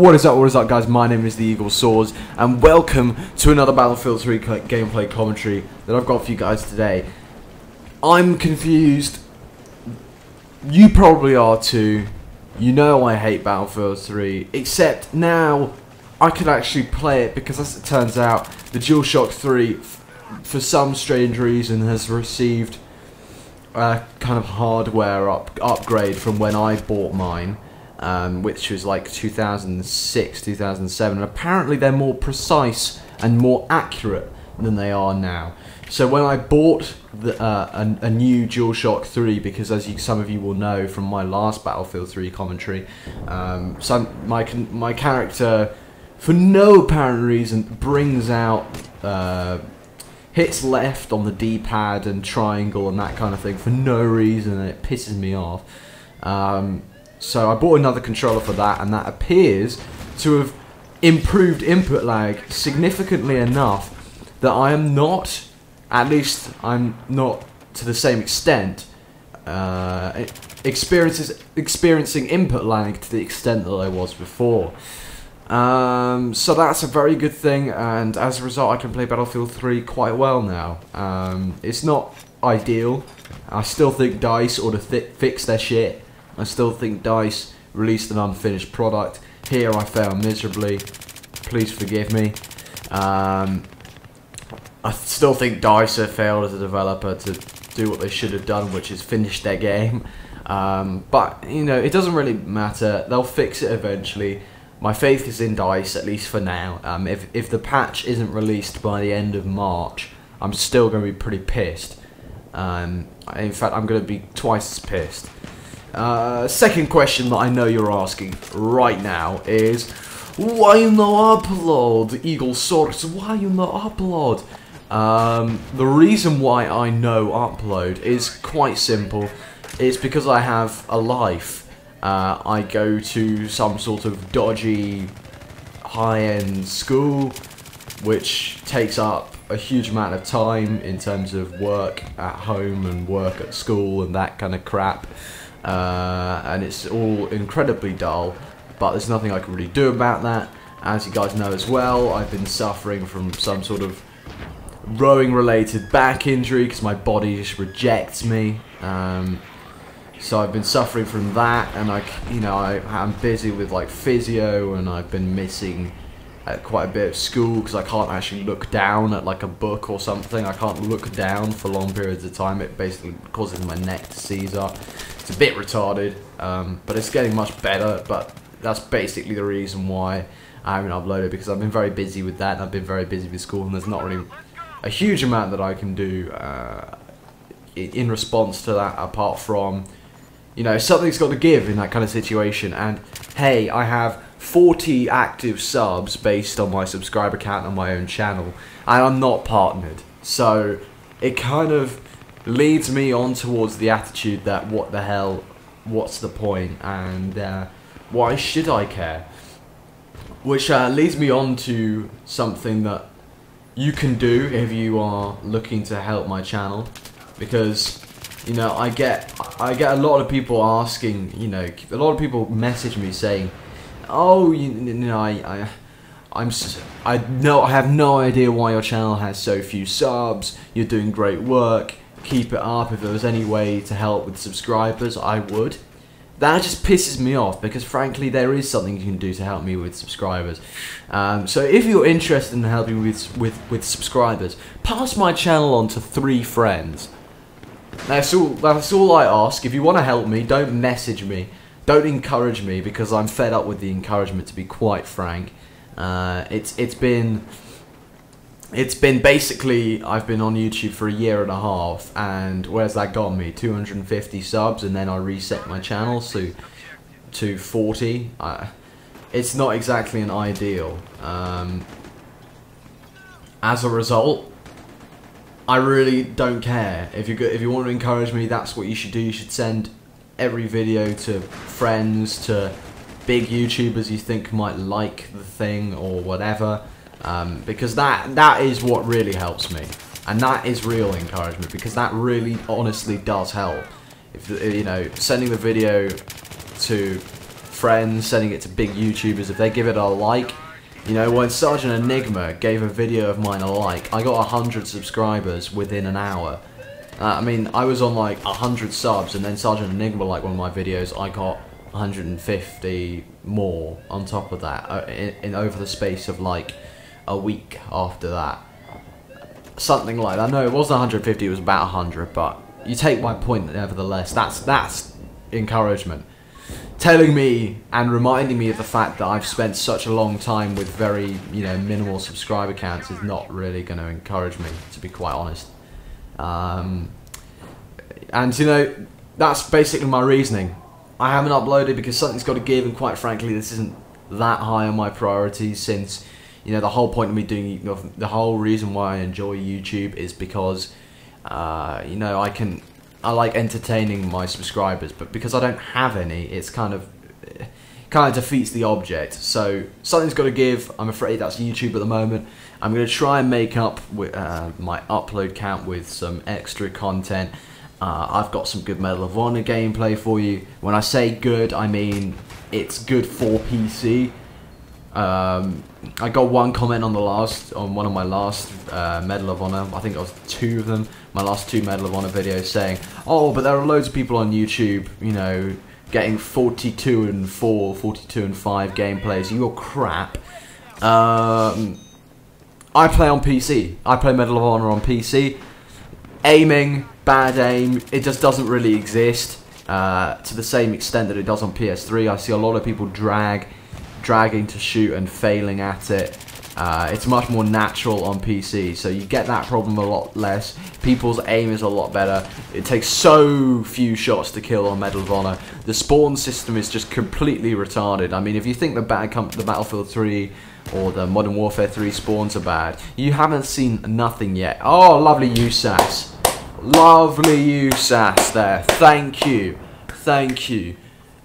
What is up guys, my name is the Eagle SOARS and welcome to another Battlefield 3 gameplay commentary that I've got for you guys today. I'm confused, you probably are too, you know I hate Battlefield 3, except now I could actually play it because as it turns out the DualShock 3 for some strange reason has received a kind of hardware upgrade from when I bought mine. Which was like 2006, 2007, and apparently they're more precise and more accurate than they are now. So when I bought a new DualShock 3, because as some of you will know from my last Battlefield 3 commentary, my character, for no apparent reason, brings out, hits left on the D-pad and triangle and that kind of thing for no reason, and it pisses me off. So I bought another controller for that, and that appears to have improved input lag significantly enough that I am not, at least I'm not to the same extent, experiencing input lag to the extent that I was before. So that's a very good thing, and as a result I can play Battlefield 3 quite well now. It's not ideal. I still think DICE ought to fix their shit. I still think DICE released an unfinished product. Here I fail miserably. Please forgive me. I still think DICE have failed as a developer to do what they should have done, which is finish their game. But, you know, it doesn't really matter. They'll fix it eventually. My faith is in DICE, at least for now. If the patch isn't released by the end of March, I'm still going to be pretty pissed. In fact, I'm going to be twice as pissed. Second question that I know you're asking right now is, why no upload, Eagle SOARS? Why you no upload? The reason why I no upload is quite simple. It's because I have a life. I go to some sort of dodgy high-end school, which takes up a huge amount of time in terms of work at home and work at school and that kind of crap. And it's all incredibly dull, but there's nothing I can really do about that. As you guys know as well, I've been suffering from some sort of rowing related back injury because my body just rejects me. So I've been suffering from that, and I'm busy with like physio, and I've been missing quite a bit of school because I can't actually look down at like a book or something. I can't look down for long periods of time. It basically causes my neck to seize up. It's a bit retarded, but it's getting much better. But that's basically the reason why I haven't uploaded, because I've been very busy with that, and I've been very busy with school, and there's not really a huge amount that I can do in response to that, apart from, you know, something's got to give in that kind of situation. And hey, I have 40 active subs based on my subscriber count on my own channel, and I'm not partnered, so it kind of leads me on towards the attitude that what the hell, what's the point, and why should I care? Which leads me on to something that you can do if you are looking to help my channel, because, you know, I get a lot of people asking, you know, a lot of people message me saying, oh, you know, I have no idea why your channel has so few subs. You're doing great work. Keep it up. If there was any way to help with subscribers, I would. That just pisses me off, because frankly there is something you can do to help me with subscribers. So if you're interested in helping with subscribers, pass my channel on to 3 friends. That's all I ask. If you want to help me, don't message me. Don't encourage me, because I'm fed up with the encouragement, to be quite frank. It's been basically, I've been on YouTube for a year and a half, and where's that got me? 250 subs, and then I reset my channel to 40. It's not exactly an ideal. As a result, I really don't care. If you want to encourage me, that's what you should do. You should send every video to friends, to big YouTubers you think might like the thing or whatever, because that is what really helps me, and that is real encouragement, because that really honestly does help. If, you know, sending the video to friends, sending it to big YouTubers. If they give it a like, you know, when Sergeant Enigma gave a video of mine a like, I got 100 subscribers within an hour. I mean, I was on like 100 subs, and then Sergeant Enigma liked one of my videos. I got 150 more on top of that in over the space of like a week after that. Something like that. No, it wasn't 150, it was about 100, but you take my point nevertheless. That's encouragement. Telling me and reminding me of the fact that I've spent such a long time with very, you know, minimal subscriber counts is not really going to encourage me, to be quite honest. And, you know, that's basically my reasoning. I haven't uploaded because something's got to give, and quite frankly, this isn't that high on my priorities, since, you know, the whole point of me doing, you know, the whole reason why I enjoy YouTube is because, you know, I like entertaining my subscribers, but because I don't have any, it's kind of defeats the object. So something's got to give. I'm afraid that's YouTube at the moment. I'm going to try and make up with my upload count with some extra content. I've got some good Medal of Honor gameplay for you. When I say good, I mean it's good for PC. I got one comment on one of my last Medal of Honor. I think it was 2 of them. My last 2 Medal of Honor videos saying, "Oh, but there are loads of people on YouTube, you know, getting 42 and 4, 42 and 5 gameplays. You're crap." I play on PC. I play Medal of Honor on PC. Aiming, bad aim, it just doesn't really exist to the same extent that it does on PS3. I see a lot of people dragging to shoot and failing at it. It's much more natural on PC, so you get that problem a lot less. People's aim is a lot better. It takes so few shots to kill on Medal of Honor. The spawn system is just completely retarded. I mean, if you think the Battlefield 3 or the Modern Warfare 3 spawns are bad, you haven't seen nothing yet. Oh, lovely USAS. Lovely USAS there. Thank you. Thank you.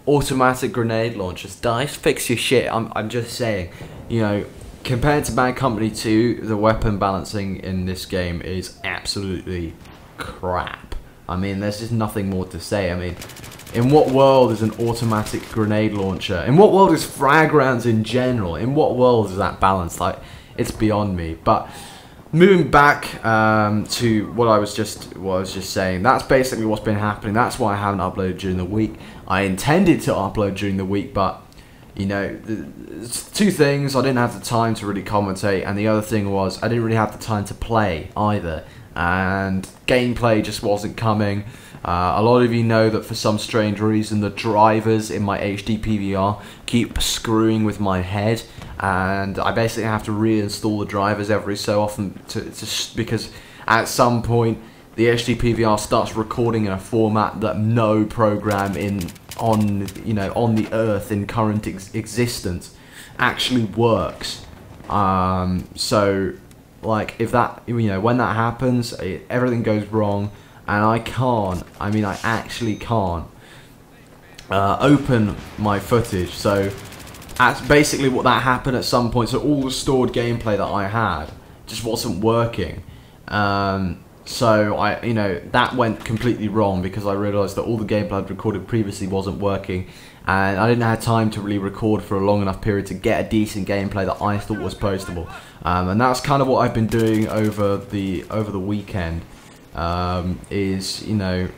Automatic grenade launchers. DICE, fix your shit. I'm just saying, you know, compared to Bad Company 2, the weapon balancing in this game is absolutely crap. I mean, there's just nothing more to say. I mean, in what world is an automatic grenade launcher? In what world is frag rounds in general? In what world is that balanced? Like, it's beyond me. But moving back to what I was just saying, that's basically what's been happening. That's why I haven't uploaded during the week. I intended to upload during the week, but, you know, 2 things: I didn't have the time to really commentate, and the other thing was I didn't really have the time to play either, and gameplay just wasn't coming. A lot of you know that for some strange reason the drivers in my HD PVR keep screwing with my head, and I basically have to reinstall the drivers every so often because at some point the HD PVR starts recording in a format that no program on the earth in current existence actually works. So like, if that, you know, when that happens, everything goes wrong. And I actually can't open my footage. So that's basically what that happened at some point. So all the stored gameplay that I had just wasn't working. So that went completely wrong, because I realised that all the gameplay I'd recorded previously wasn't working, and I didn't have time to really record for a long enough period to get a decent gameplay that I thought was postable. And that's kind of what I've been doing over the weekend. Is, you know,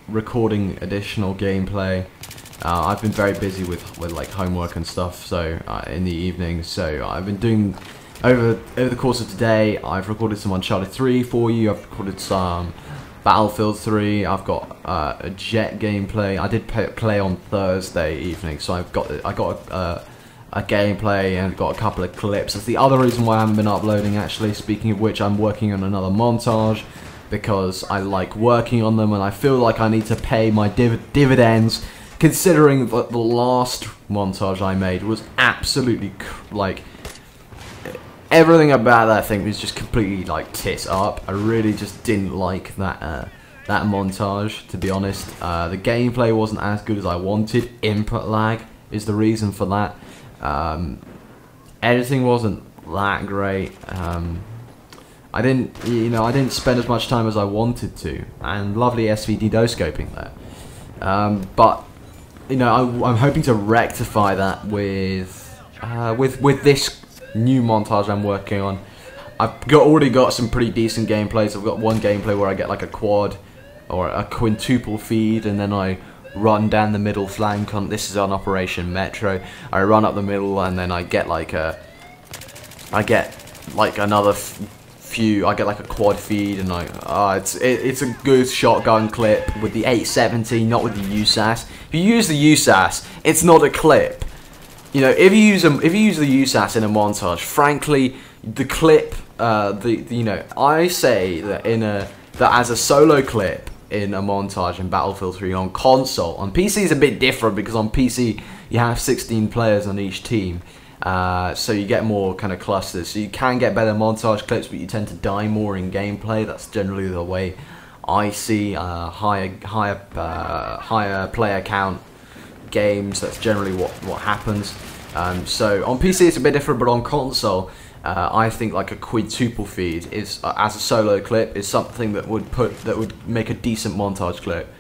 recording additional gameplay. I've been very busy with like homework and stuff, so in the evenings. So I've been doing over the course of today. I've recorded some Uncharted 3 for you. I've recorded some Battlefield 3. I've got a Jet gameplay. I did play on Thursday evening, so I got a gameplay and got a couple of clips. That's the other reason why I haven't been uploading, actually. Speaking of which, I'm working on another montage, because I like working on them, and I feel like I need to pay my dividends, considering that the last montage I made was absolutely, like, everything about that thing was just completely, like, tit up. I really just didn't like that montage, to be honest. The gameplay wasn't as good as I wanted. Input lag is the reason for that. Editing wasn't that great. I didn't spend as much time as I wanted to, and lovely SVD scoping there. But you know, I'm hoping to rectify that with this new montage I'm working on. I've already got some pretty decent gameplays. I've got one gameplay where I get like a quad or a quintuple feed, and then I run down the middle flank. This is on Operation Metro. I run up the middle, and then I get like another few. I get like a quad feed, and it's a good shotgun clip with the 870, not with the USAS. If you use the USAS, it's not a clip. You know, if you use the USAS in a montage, frankly, the clip, you know, I say that that as a solo clip in a montage in Battlefield 3 on console. On PC is a bit different because on PC you have 16 players on each team, so you get more kind of clusters. So you can get better montage clips, but you tend to die more in gameplay. That's generally the way I see higher player count games. That's generally what happens. So on PC it's a bit different, but on console, I think like a quintuple feed is as a solo clip is something that would make a decent montage clip.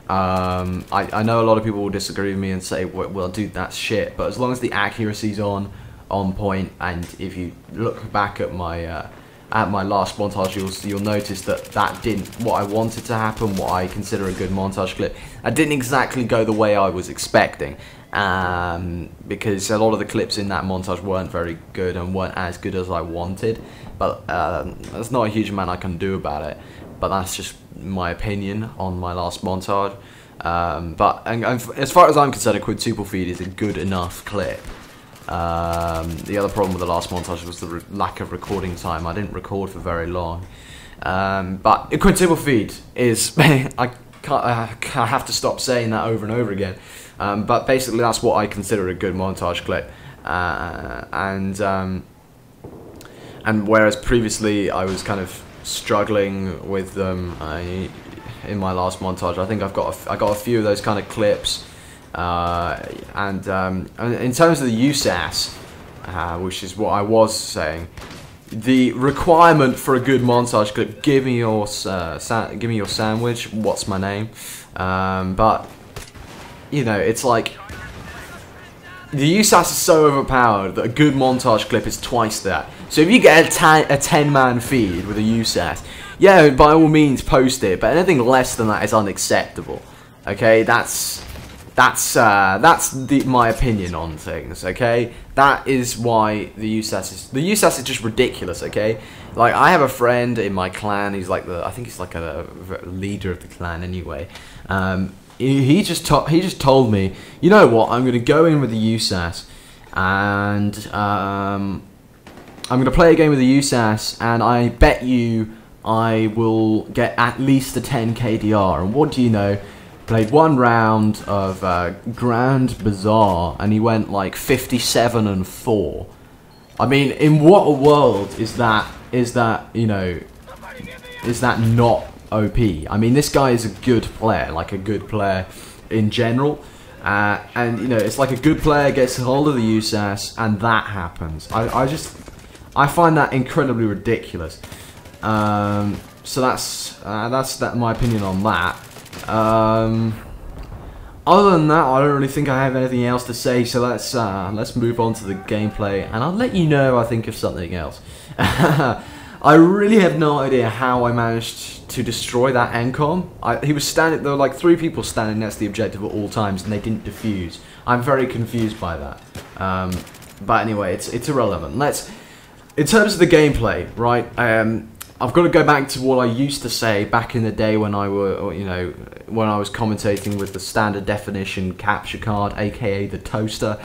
I know a lot of people will disagree with me and say, well, dude, that's shit. But as long as the accuracy's on point, and if you look back at my last montage, you'll notice that didn't what I wanted to happen, what I consider a good montage clip. I didn't exactly go the way I was expecting. Because a lot of the clips in that montage weren't very good and weren't as good as I wanted, but there's not a huge amount I can do about it. But that's just my opinion on my last montage. And as far as I'm concerned, a quintuple feed is a good enough clip. The other problem with the last montage was the lack of recording time. I didn't record for very long. But a quintuple feed is I have to stop saying that over and over again. But basically that's what I consider a good montage clip, and whereas previously I was kind of struggling with them in my last montage, I think I got a few of those kind of clips, and in terms of the USAS, which is what I was saying, the requirement for a good montage clip, give me your sandwich, what's my name, but you know, it's like the USAS is so overpowered that a good montage clip is twice that. So if you get a 10-man feed with a USAS, yeah, by all means post it, but anything less than that is unacceptable. Okay, that's my opinion on things. Okay, that is why the USAS is just ridiculous. Okay, like I have a friend in my clan. He's like I think he's like a leader of the clan anyway. He just told me, you know what, I'm going to go in with the USAS, and I'm going to play a game with the USAS, and I bet you I will get at least a 10 KDR. And what do you know? Played one round of Grand Bazaar, and he went like 57 and 4. I mean, in what world is that? You know, is that not OP? I mean, this guy is a good player, like a good player in general, and you know, it's like a good player gets a hold of the USAS and that happens. I find that incredibly ridiculous. So that's my opinion on that. Other than that, I don't really think I have anything else to say. So let's move on to the gameplay, and I'll let you know I think of something else. I really have no idea how I managed to destroy that NCOM. There were like 3 people standing next to the objective at all times, and they didn't defuse. I'm very confused by that. But anyway, it's irrelevant. In terms of the gameplay, right? I've got to go back to what I used to say back in the day when I was commentating with the standard definition capture card, aka the toaster.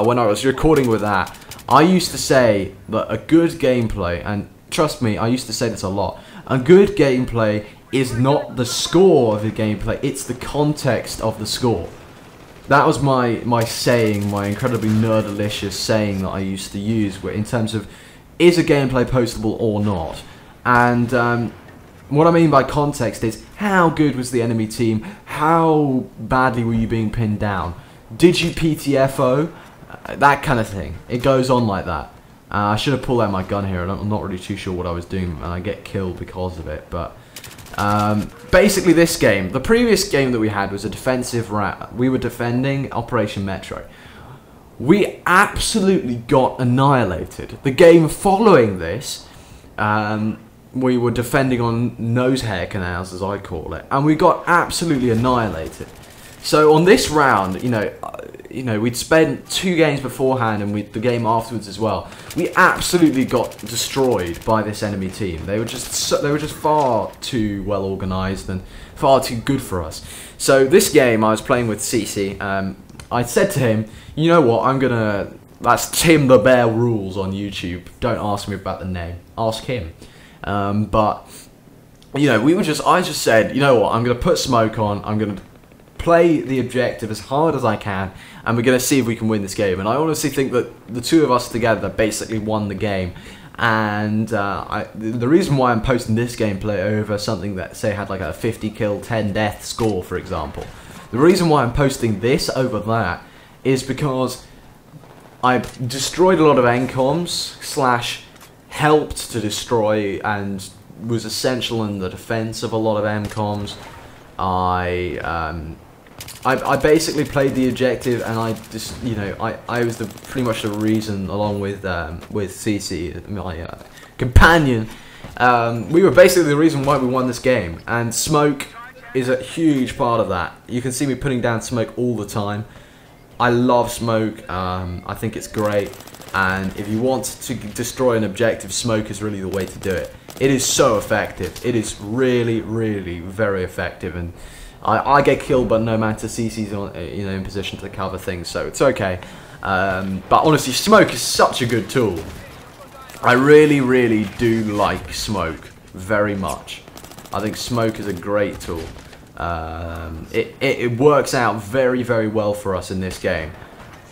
When I was recording with that, I used to say that a good gameplay, and trust me, I used to say this a lot, a good gameplay is not the score of the gameplay, it's the context of the score. That was my saying, my incredibly nerdalicious saying that I used to use in terms of, is a gameplay postable or not? And what I mean by context is, how good was the enemy team? How badly were you being pinned down? Did you PTFO? That kind of thing. It goes on like that. I should have pulled out my gun here. I'm not really too sure what I was doing, and I get killed because of it. But Basically, this game, the previous game that we had was a defensive round. We were defending Operation Metro. We absolutely got annihilated. The game following this, we were defending on nose hair canals, as I call it, and we got absolutely annihilated. So on this round, you know, we'd spent 2 games beforehand and the game afterwards as well. We absolutely got destroyed by this enemy team. They were just far too well organised and far too good for us. So this game, I was playing with CC. I said to him, you know what, that's Tim the Bear Rules on YouTube. Don't ask me about the name. Ask him. But you know, I just said, you know what, I'm gonna put smoke on. I'm gonna play the objective as hard as I can, and we're going to see if we can win this game. And I honestly think that the 2 of us together basically won the game. And the reason why I'm posting this gameplay over something that, say, had like a 50 kill, 10 death score, for example, the reason why I'm posting this over that is because I destroyed a lot of NCOMs, / helped to destroy and was essential in the defense of a lot of MCOMs. I basically played the objective, and I just, you know, I was pretty much the reason, along with CC, my companion. We were basically the reason why we won this game, and smoke is a huge part of that. You can see me putting down smoke all the time. I love smoke. I think it's great, and if you want to destroy an objective, smoke is really the way to do it. It is so effective. It is really, really very effective, and I get killed, but no matter, CC's on, you know, in position to cover things, so it's okay. But honestly, smoke is such a good tool. I really, really do like smoke very much. I think smoke is a great tool. It works out very, very well for us in this game.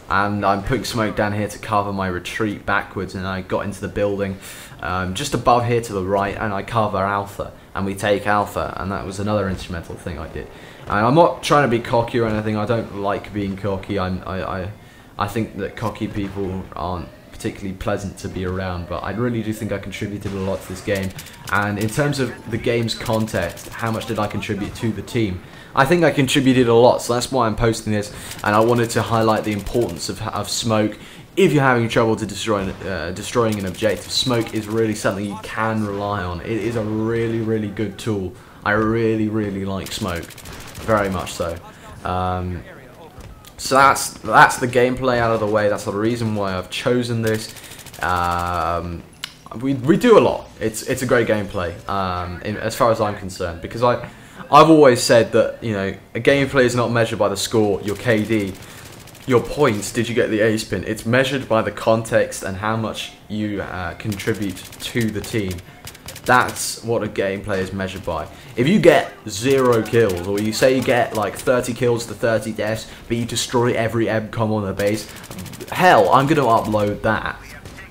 And I'm putting smoke down here to cover my retreat backwards, and I got into the building just above here to the right, and I cover Alpha, and we take Alpha, and that was another instrumental thing I did. And I'm not trying to be cocky or anything. I don't like being cocky. I think that cocky people aren't particularly pleasant to be around, but I really do think I contributed a lot to this game. And in terms of the game's context, how much did I contribute to the team? I think I contributed a lot, so that's why I'm posting this, and I wanted to highlight the importance of smoke. If you're having trouble to destroying an objective, smoke is really something you can rely on. It is a really, really good tool. I really, really like smoke, very much so. So that's the gameplay out of the way. That's the reason why I've chosen this. We do a lot. It's a great gameplay, as far as I'm concerned, because I've always said that, you know, a gameplay is not measured by the score, your KD, your points, did you get the ace pin. It's measured by the context and how much you contribute to the team. That's what a gameplay is measured by. If you get 0 kills, or you say you get like 30 kills to 30 deaths, but you destroy every MCOM on the base, hell, I'm going to upload that.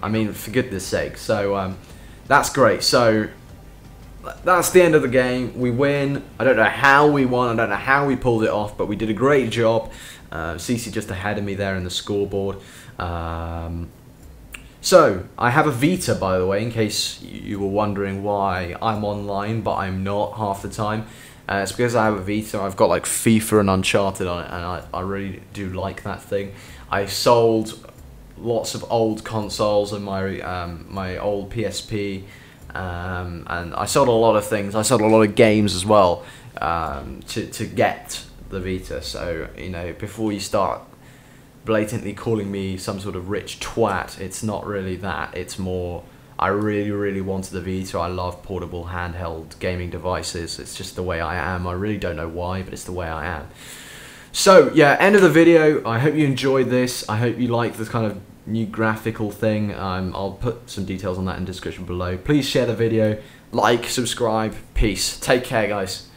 I mean, for goodness sake. So that's great. So that's the end of the game. We win. I don't know how we won. I don't know how we pulled it off, but we did a great job. CC just ahead of me there in the scoreboard. So, I have a Vita, by the way, in case you were wondering why I'm online, but I'm not half the time. It's because I have a Vita. I've got like FIFA and Uncharted on it, and I really do like that thing. I sold lots of old consoles and my old PSP, and I sold a lot of things. I sold a lot of games as well to get the Vita. So, you know, before you start blatantly calling me some sort of rich twat, it's not really that. It's more, I really, really wanted the Vita. I love portable handheld gaming devices. It's just the way I am. I really don't know why, but it's the way I am. So yeah, end of the video. I hope you enjoyed this. I hope you like this kind of new graphical thing. I'll put some details on that in the description below. Please share the video, like, subscribe. Peace. Take care, guys.